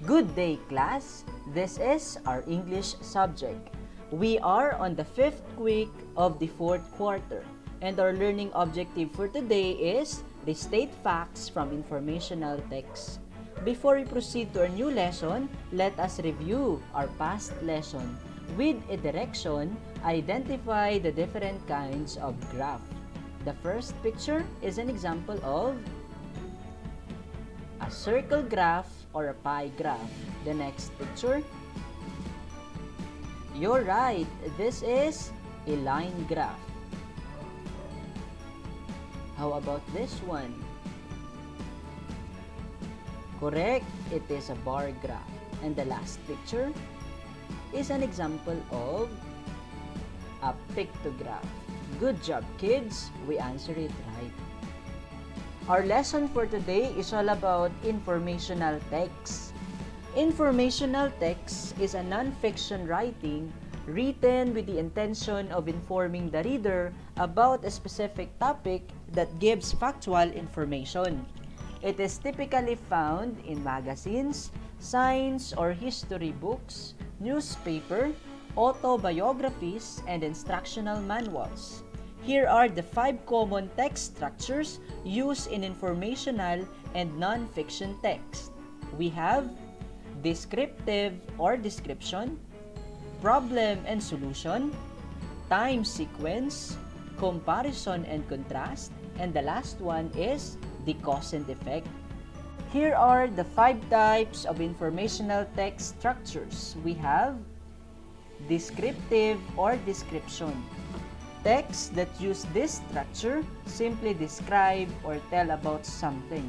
Good day, class! This is our English subject. We are on the 5th week of the 4th quarter, and our learning objective for today is Restate facts from informational text. Before we proceed to our new lesson, let us review our past lesson. With a direction, identify the different kinds of graph. The first picture is an example of a circle graph or a pie graph. The next picture, you're right, this is a line graph. How about this one? Correct, it is a bar graph. And the last picture is an example of a pictograph. Good job, kids, we answered it right. Our lesson for today is all about informational text. Informational text is a non-fiction writing written with the intention of informing the reader about a specific topic that gives factual information. It is typically found in magazines, science or history books, newspaper, autobiographies, and instructional manuals. Here are the 5 common text structures used in informational and non-fiction text. We have descriptive or description, problem and solution, time sequence, comparison and contrast, and the last one is the cause and effect. Here are the 5 types of informational text structures. We have descriptive or description. Texts that use this structure simply describe or tell about something.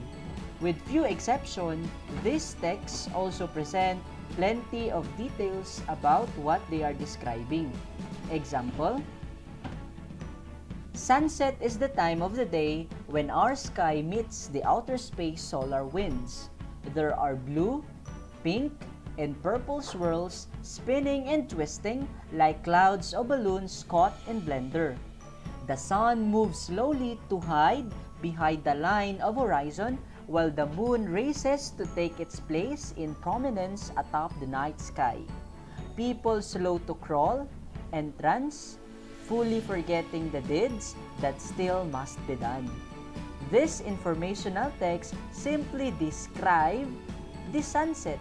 With few exceptions, these texts also present plenty of details about what they are describing. Example, sunset is the time of the day when our sky meets the outer space solar winds. There are blue, pink, and purple swirls spinning and twisting like clouds or balloons caught in blender. The sun moves slowly to hide behind the line of horizon while the moon races to take its place in prominence atop the night sky. People slow to crawl and trance, fully forgetting the deeds that still must be done. This informational text simply describes the sunset.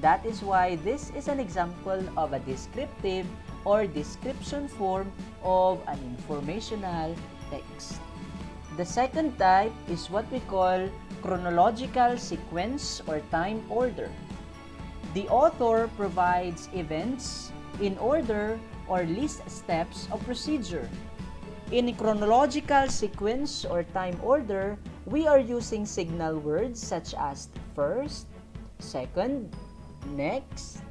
That is why this is an example of a descriptive or description form of an informational text. The second type is what we call chronological sequence or time order. The author provides events in order or lists steps of procedure. In a chronological sequence or time order, we are using signal words such as first, second, next,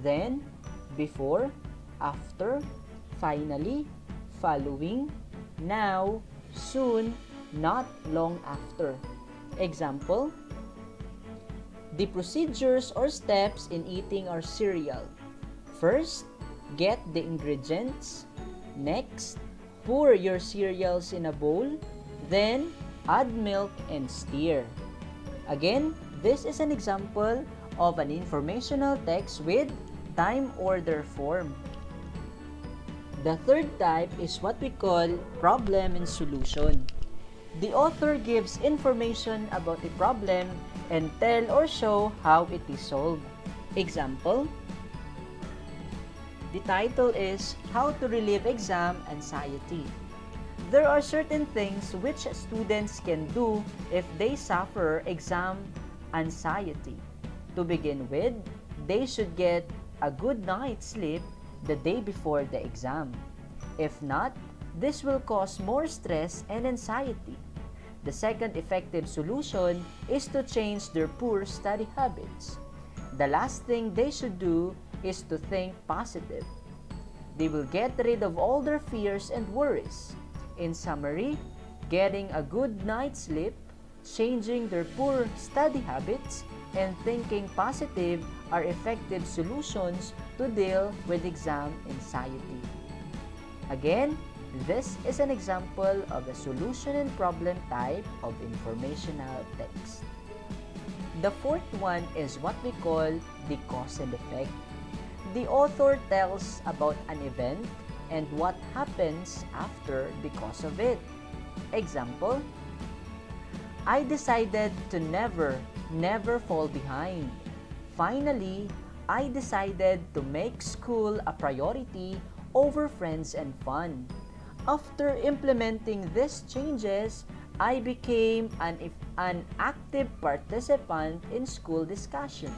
then, before, after, finally, following, now, soon, not long after. Example, the procedures or steps in eating our cereal. First, get the ingredients. Next, pour your cereals in a bowl. Then, add milk and stir. Again, this is an example of an informational text with time order form. The third type is what we call problem and solution. The author gives information about a problem and tell or show how it is solved. Example, the title is How to Relieve Exam Anxiety. There are certain things which students can do if they suffer exam anxiety. To begin with, they should get a good night's sleep the day before the exam. If not, this will cause more stress and anxiety. The second effective solution is to change their poor study habits. The last thing they should do is to think positive. They will get rid of all their fears and worries. In summary, getting a good night's sleep, changing their poor study habits, and thinking positive are effective solutions to deal with exam anxiety. Again, this is an example of a solution and problem type of informational text. The fourth one is what we call the cause and effect. The author tells about an event and what happens after because of it. Example, I decided to never fall behind. Finally, I decided to make school a priority over friends and fun. After implementing these changes, I became an active participant in school discussion.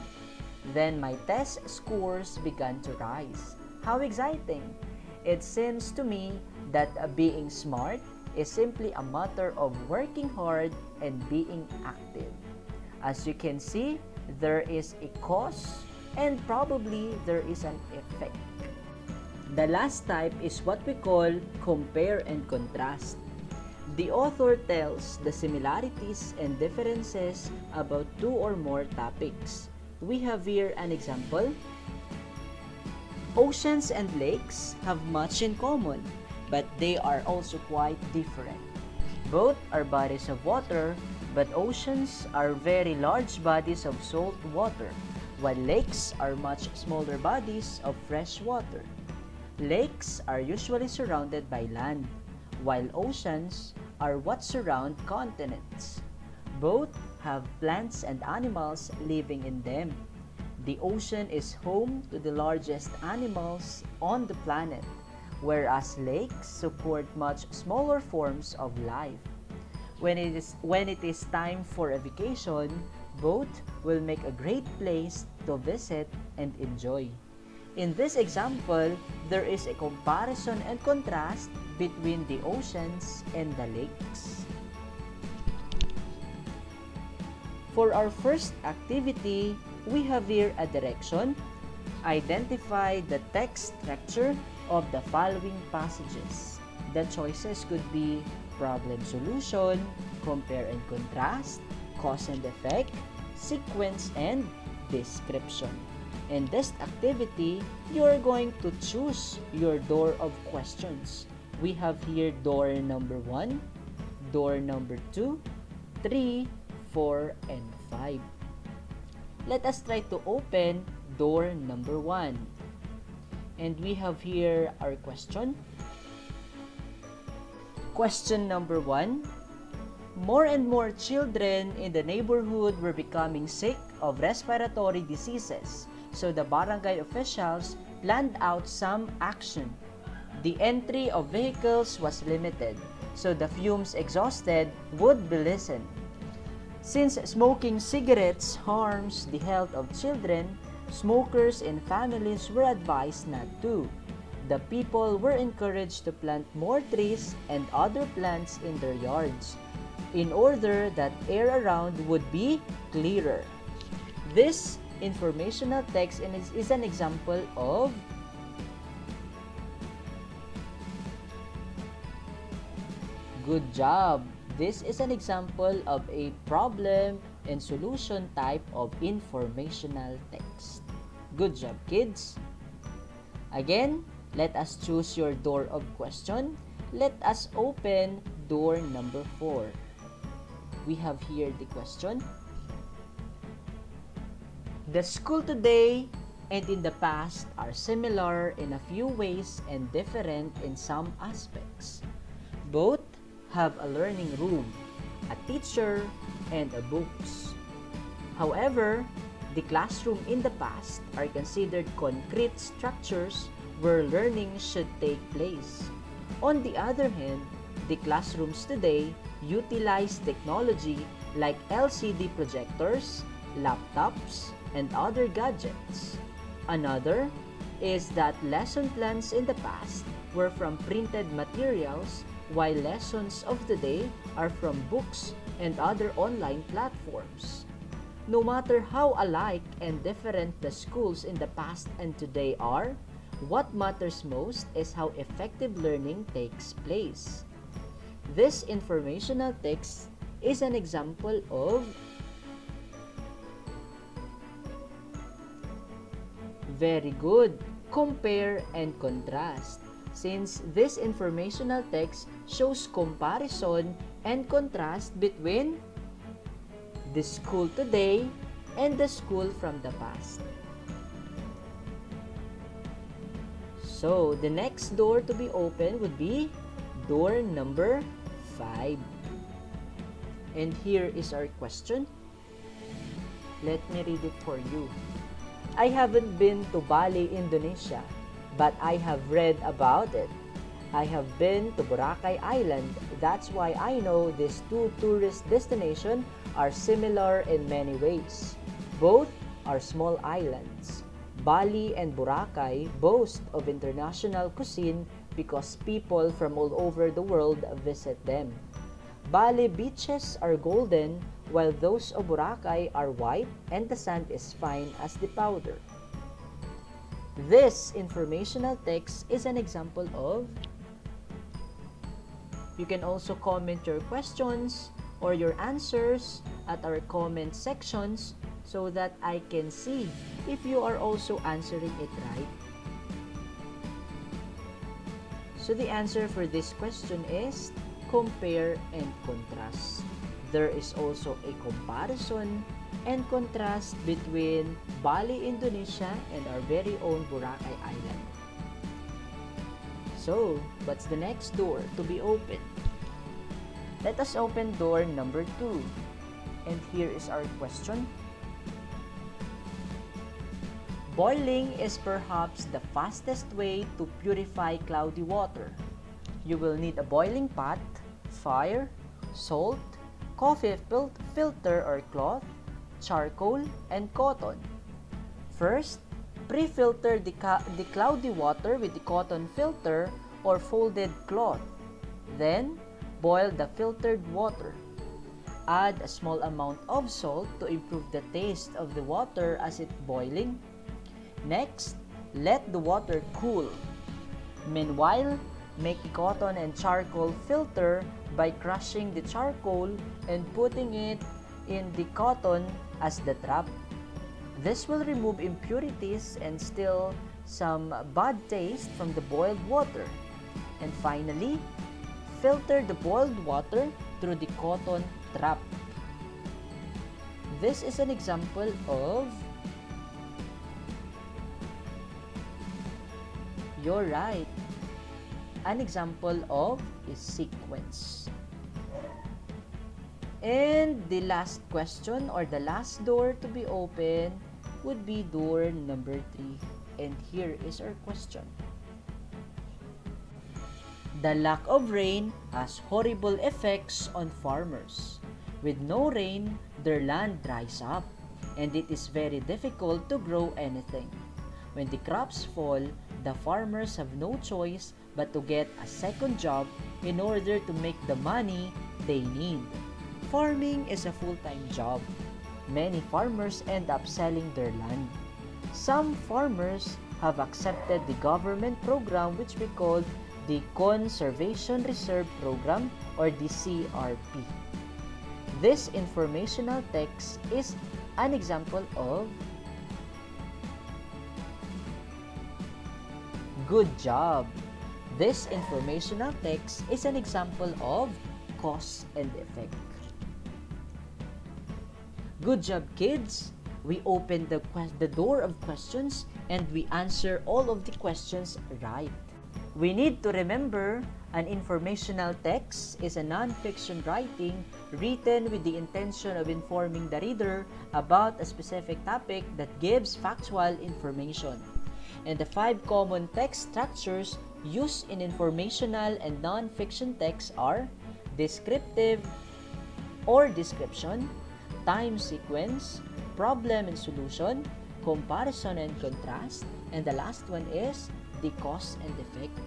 Then my test scores began to rise. How exciting! It seems to me that being smart is simply a matter of working hard and being active. As you can see, there is a cause and probably there is an effect. The last type is what we call compare and contrast. The author tells the similarities and differences about two or more topics. We have here an example. Oceans and lakes have much in common, but they are also quite different. Both are bodies of water, but oceans are very large bodies of salt water, while lakes are much smaller bodies of fresh water. Lakes are usually surrounded by land, while oceans are what surround continents. Both have plants and animals living in them. The ocean is home to the largest animals on the planet, whereas lakes support much smaller forms of life. When it is time for a vacation, both will make a great place to visit and enjoy. In this example, there is a comparison and contrast between the oceans and the lakes. For our first activity, we have here a direction. Identify the text structure of the following passages. The choices could be problem solution, compare and contrast, cause and effect, sequence, and description. In this activity, you are going to choose your door of questions. We have here door number 1, door number 2, 3, 4, and 5. Let us try to open door number 1. And we have here our question. Question number 1. More and more children in the neighborhood were becoming sick of respiratory diseases, so the barangay officials planned out some action. The entry of vehicles was limited, so the fumes exhausted would be lessened. Since smoking cigarettes harms the health of children, smokers and families were advised not to. The people were encouraged to plant more trees and other plants in their yards, in order that air around would be clearer. This informational text is an example of good job. This is an example of a problem and solution type of informational text. Good job, kids. Again, let us choose your door of question. Let us open door number 4. We have here the question. The school today and in the past are similar in a few ways and different in some aspects. Both have a learning room, a teacher, and a books. However, the classroom in the past are considered concrete structures where learning should take place. On the other hand, the classrooms today utilize technology like LCD projectors, laptops, and other gadgets. Another is that lesson plans in the past were from printed materials, while lessons of today are from books and other online platforms. No matter how alike and different the schools in the past and today are, what matters most is how effective learning takes place. This informational text is an example of very good, compare and contrast. Since this informational text shows comparison and contrast between the school today, and the school from the past. So, the next door to be opened would be door number 5. And here is our question. Let me read it for you. I haven't been to Bali, Indonesia, but I have read about it. I have been to Boracay Island. That's why I know these two tourist destinations are similar in many ways. Both are small islands. Bali and Boracay boast of international cuisine because people from all over the world visit them. Bali beaches are golden, while those of Boracay are white and the sand is fine as the powder. This informational text is an example of. You can also comment your questions or your answers at our comment sections so that I can see if you are also answering it right. So the answer for this question is compare and contrast. There is also a comparison and contrast between Bali, Indonesia and our very own Boracay Island. So, what's the next door to be opened? Let us open door number 2. And here is our question. Boiling is perhaps the fastest way to purify cloudy water. You will need a boiling pot, fire, salt, coffee filter or cloth, charcoal, and cotton. First, pre-filter the cloudy water with the cotton filter or folded cloth. Then, boil the filtered water. Add a small amount of salt to improve the taste of the water as it's boiling. Next, let the water cool. Meanwhile, make the cotton and charcoal filter by crushing the charcoal and putting it in the cotton as the trap. This will remove impurities and still some bad taste from the boiled water. And finally, filter the boiled water through the cotton trap. This is an example of. You're right. An example of is sequence. And the last question or the last door to be opened would be door number 3. And here is our question. The lack of rain has horrible effects on farmers. With no rain, their land dries up, and it is very difficult to grow anything. When the crops fall, the farmers have no choice but to get a second job in order to make the money they need. Farming is a full-time job. Many farmers end up selling their land. Some farmers have accepted the government program which we call the Conservation Reserve Program or the CRP. This informational text is an example of. Good job! This informational text is an example of cause and effect. Good job, kids! We opened the door of questions and we answer all of the questions right. We need to remember an informational text is a non-fiction writing written with the intention of informing the reader about a specific topic that gives factual information. And the 5 common text structures used in informational and non-fiction texts are descriptive or description, time sequence, problem and solution, comparison and contrast, and the last one is the cause and effect.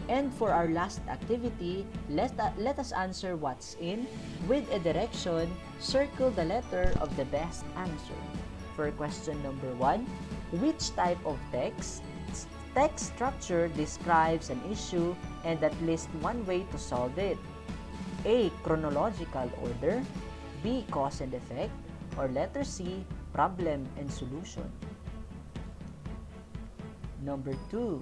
And for our last activity, let us answer what's in with a direction. Circle the letter of the best answer. For question number 1, which type of text structure describes an issue and at least one way to solve it? A. Chronological order, B. Cause and effect, or letter C. Problem and solution. Number 2.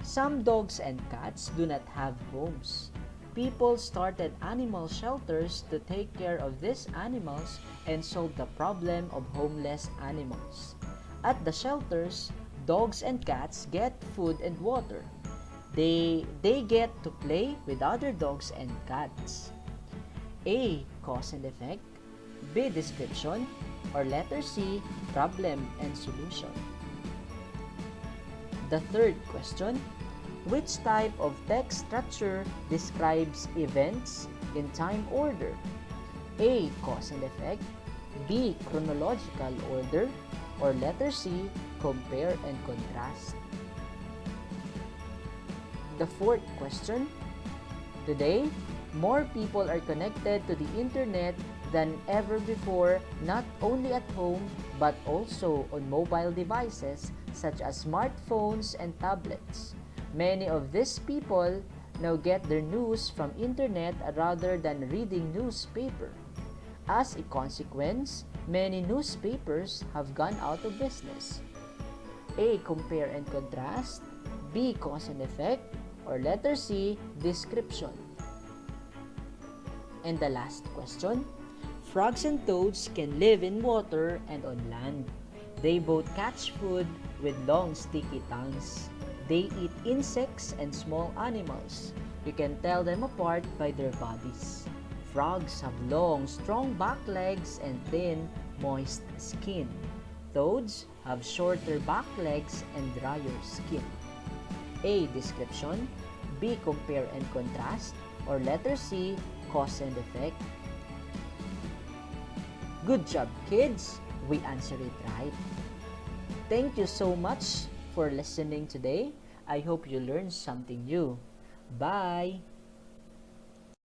Some dogs and cats do not have homes. people started animal shelters to take care of these animals and solve the problem of homeless animals. At the shelters, dogs and cats get food and water. They get to play with other dogs and cats. A. Cause and effect. B. Description. Or letter C. Problem and solution. The third question. Which type of text structure describes events in time order? A. Cause and effect. B. Chronological order. Or letter C. Compare and contrast. The fourth question. Today, more people are connected to the internet than ever before, not only at home but also on mobile devices such as smartphones and tablets. Many of these people now get their news from internet rather than reading newspaper. As a consequence, many newspapers have gone out of business. A. Compare and contrast. B. Cause and effect. Or letter C. Description. And the last question. Frogs and toads can live in water and on land. They both catch food with long sticky tongues. They eat insects and small animals. You can tell them apart by their bodies. Frogs have long, strong back legs and thin, moist skin. Toads have shorter back legs and drier skin. A. Description. B. Compare and contrast. Or letter C. Cause and effect. Good job, kids! We answered it right. Thank you so much for listening today. I hope you learned something new. Bye!